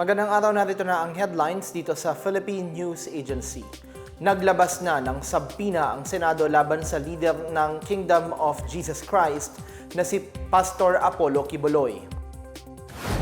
Magandang araw, narito na ang headlines dito sa Philippine News Agency. Naglabas na ng sabpina ang Senado laban sa leader ng Kingdom of Jesus Christ na si Pastor Apollo Quiboloy.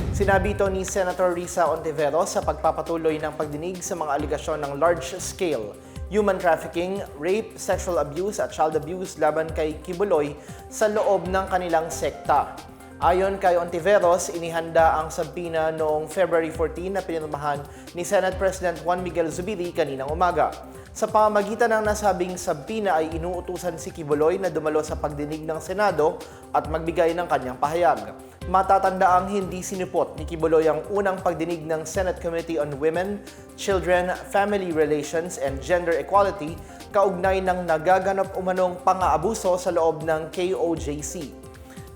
Sinabi ito ni Senator Risa Ontiveros sa pagpapatuloy ng pagdinig sa mga aligasyon ng large-scale human trafficking, rape, sexual abuse at child abuse laban kay Quiboloy sa loob ng kanilang sekta. Ayon kay Ontiveros, inihanda ang sabpina noong February 14 na pinirmahan ni Senate President Juan Miguel Zubiri kaninang umaga. Sa pamamagitan ng nasabing sabpina ay inuutusan si Quiboloy na dumalo sa pagdinig ng Senado at magbigay ng kanyang pahayag. Matatandaang hindi sinupot ni Quiboloy ang unang pagdinig ng Senate Committee on Women, Children, Family Relations and Gender Equality kaugnay ng nagaganap umanong pang-aabuso sa loob ng KOJC.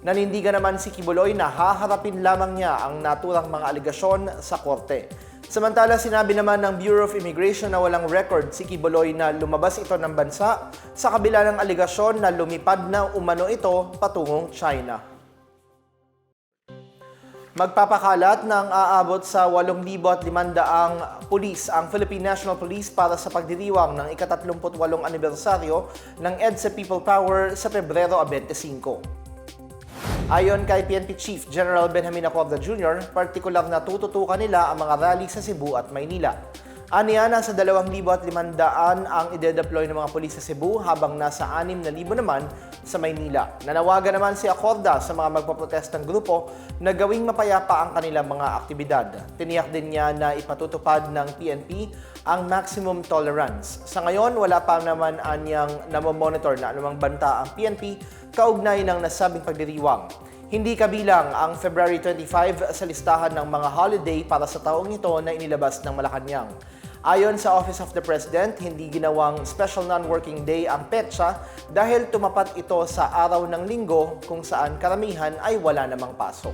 Nanindigan naman si Quiboloy na haharapin lamang niya ang naturang mga aligasyon sa korte. Samantala, sinabi naman ng Bureau of Immigration na walang record si Quiboloy na lumabas ito ng bansa sa kabila ng aligasyon na lumipad na umano ito patungong China. Magpapakalat ng aabot sa 8,500 pulis ang Philippine National Police para sa pagdiriwang ng ika-38 anibersaryo ng EDSA People Power sa Pebrero 25. Ayon kay PNP Chief General Benjamin Acorda Jr., partikular na tututukan nila ang mga rally sa Cebu at Maynila. Aniya, nasa 2,500 ang ide-deploy ng mga pulis sa Cebu habang nasa 6,000 naman sa Maynila. Nanawagan naman si Acorda sa mga magpaprotestang grupo na gawing mapayapa ang kanilang mga aktibidad. Tiniyak din niya na ipatutupad ng PNP ang maximum tolerance. Sa ngayon, wala pa naman anyang namomonitor na anumang banta ang PNP kaugnay ng nasabing pagdiriwang. Hindi kabilang ang February 25 sa listahan ng mga holiday para sa taong ito na inilabas ng Malacanang. Ayon sa Office of the President, hindi ginawang special non-working day ang petsa dahil tumapat ito sa araw ng linggo kung saan karamihan ay wala namang pasok.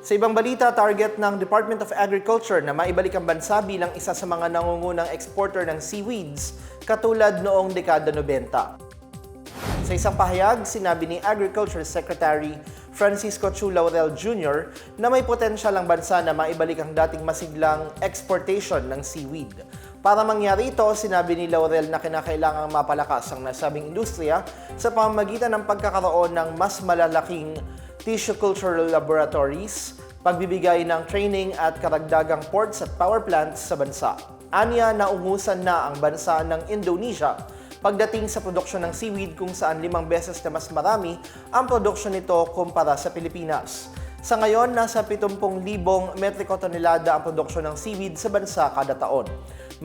Sa ibang balita, target ng Department of Agriculture na maibalik ang bansa bilang isa sa mga nangungunang exporter ng seaweeds katulad noong dekada 90. Sa isang pahayag, sinabi ni Agriculture Secretary Francisco Chu Laurel Jr. na may potensyal ang bansa na maibalik ang dating masiglang exportation ng seaweed. Para mangyari ito, sinabi ni Laurel na kinakailangang mapalakas ang nasabing industriya sa pamamagitan ng pagkakaroon ng mas malalaking tissue cultural laboratories, pagbibigay ng training at karagdagang ports at power plants sa bansa. Aniya, naungusan na ang bansa ng Indonesia pagdating sa produksyon ng seaweed kung saan 5 beses na mas marami ang produksyon nito kumpara sa Pilipinas. Sa ngayon, nasa 70,000 metriko tonelada ang produksyon ng seaweed sa bansa kada taon.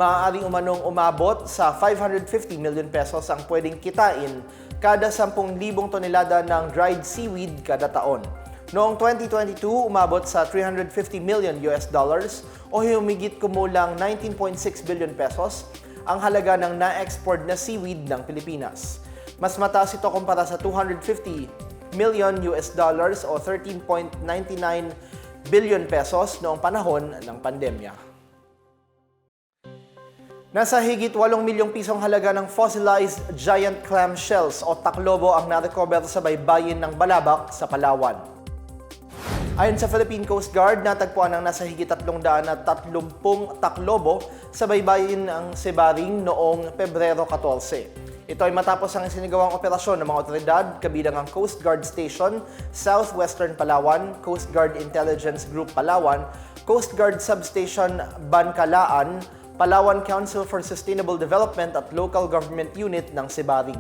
Maaaring umanong umabot sa 550 million pesos ang pwedeng kitain kada 10,000 tonelada ng dried seaweed kada taon. Noong 2022, umabot sa $350 million o humigit kumulang 19.6 billion pesos ang halaga ng na-export na seaweed ng Pilipinas. Mas mataas ito kumpara sa $250 million o 13.99 billion pesos noong panahon ng pandemya. Nasa higit 8 milyong pisong halaga ng fossilized giant clam shells o taklobo ang na-recover sa baybayin ng Balabac sa Palawan. Ayon sa Philippine Coast Guard, natagpuan ang nasa higit 330 taklobo sa baybayin ng Sebaring noong Pebrero 14. Ito ay matapos ang isinagawang operasyon ng mga otoridad kabilang ang Coast Guard Station, Southwestern Palawan, Coast Guard Intelligence Group Palawan, Coast Guard Substation Bancalaan, Palawan Council for Sustainable Development at Local Government Unit ng Sebaring.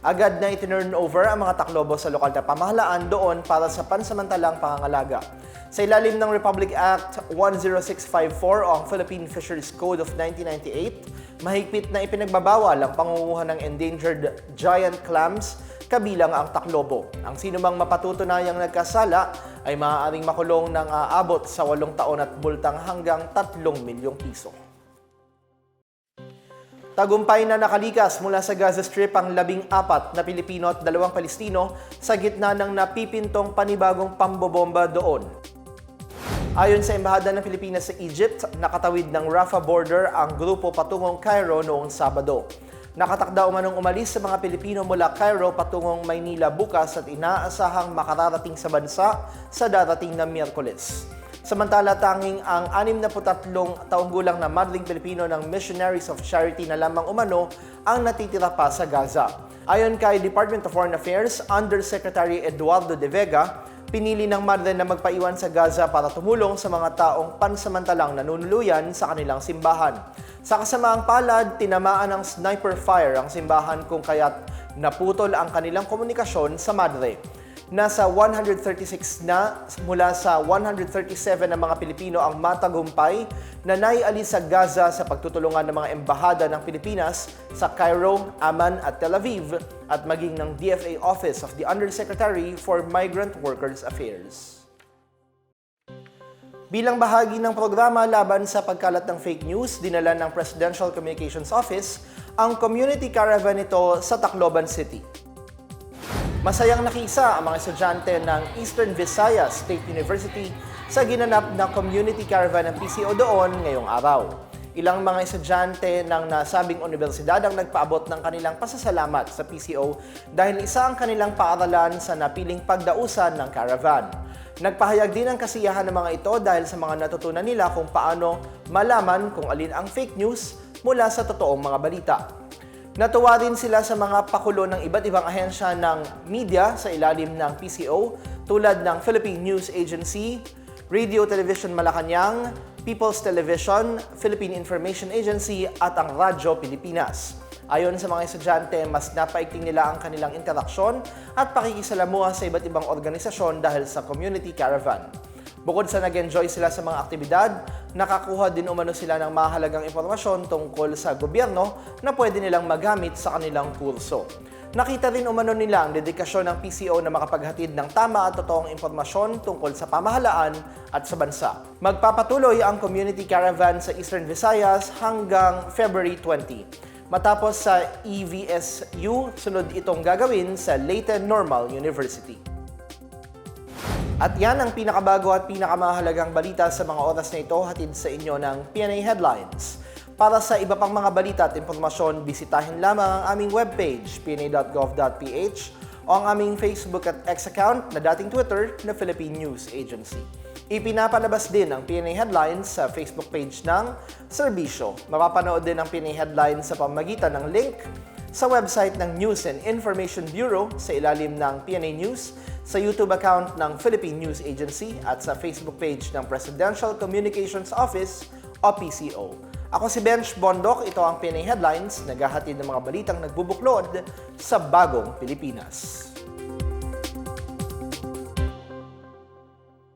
Agad na itinurn over ang mga taklobo sa lokal na pamahalaan doon para sa pansamantalang pangangalaga. Sa ilalim ng Republic Act 10654 o ang Philippine Fisheries Code of 1998, mahigpit na ipinagbabawal ang pangunguha ng endangered giant clams kabilang ang taklobo. Ang sinumang mapatutunayang nagkasala ay maaaring makulong ng aabot sa 8 taon at multang hanggang 3 milyong piso. Tagumpay na nakalikas mula sa Gaza Strip ang 14 na Pilipino at 2 Palestino sa gitna ng napipintong panibagong pambobomba doon. Ayon sa Embahada ng Pilipinas sa Egypt, nakatawid ng Rafah border ang grupo patungong Cairo noong Sabado. Nakatakda umanong umalis sa mga Pilipino mula Cairo patungong Maynila bukas at inaasahang makararating sa bansa sa darating na Miyerkules. Samantala, tanging ang 63 taong gulang na madling Pilipino ng Missionaries of Charity na lamang umano ang natitira pa sa Gaza. Ayon kay Department of Foreign Affairs Undersecretary Eduardo De Vega, pinili ng madre na magpaiwan sa Gaza para tumulong sa mga taong pansamantalang nanunuluyan sa kanilang simbahan. Sa kasamaang palad, tinamaan ng sniper fire ang simbahan kung kaya't naputol ang kanilang komunikasyon sa madre. Nasa 136 na mula sa 137 na mga Pilipino ang matagumpay na naialis sa Gaza sa pagtutulungan ng mga embahada ng Pilipinas sa Cairo, Amman at Tel Aviv at maging ng DFA Office of the Undersecretary for Migrant Workers Affairs. Bilang bahagi ng programa laban sa pagkalat ng fake news, dinala ng Presidential Communications Office ang community caravan nito sa Tacloban City. Masayang nakisa ang mga estudyante ng Eastern Visayas State University sa ginanap na community caravan ng PCO doon ngayong araw. Ilang mga estudyante ng nasabing universidad ang nagpaabot ng kanilang pasasalamat sa PCO dahil isa ang kanilang paaralan sa napiling pagdausan ng caravan. Nagpahayag din ang kasiyahan ng mga ito dahil sa mga natutunan nila kung paano malaman kung alin ang fake news mula sa totoong mga balita. Natuwa rin sila sa mga pakulo ng iba't ibang ahensya ng media sa ilalim ng PCO tulad ng Philippine News Agency, Radio Television Malacanang, People's Television, Philippine Information Agency at ang Radyo Pilipinas. Ayon sa mga estudyante, mas napaigting nila ang kanilang interaksyon at pakikisalamuha sa iba't ibang organisasyon dahil sa community caravan. Bukod sa nag-enjoy sila sa mga aktibidad, nakakuha din umano sila ng mahalagang impormasyon tungkol sa gobyerno na pwede nilang magamit sa kanilang kurso. Nakita rin umano nila ang dedikasyon ng PCO na makapaghatid ng tama at totoong impormasyon tungkol sa pamahalaan at sa bansa. Magpapatuloy ang community caravan sa Eastern Visayas hanggang February 20. Matapos sa EVSU, sunod itong gagawin sa Leyte Normal University. At yan ang pinakabago at pinakamahalagang balita sa mga oras na ito, hatid sa inyo ng PNA Headlines. Para sa iba pang mga balita at impormasyon, bisitahin lamang ang aming webpage, pna.gov.ph, o ang aming Facebook at X account na dating Twitter na Philippine News Agency. Ipinapalabas din ang PNA Headlines sa Facebook page ng serbisyo. Mapapanood din ang PNA Headlines sa pamamagitan ng link sa website ng News and Information Bureau sa ilalim ng PNA News, sa YouTube account ng Philippine News Agency at sa Facebook page ng Presidential Communications Office o PCO. Ako si Bench Bondok, ito ang PNA Headlines, naghahatid ng mga balitang nagbubuklod sa bagong Pilipinas.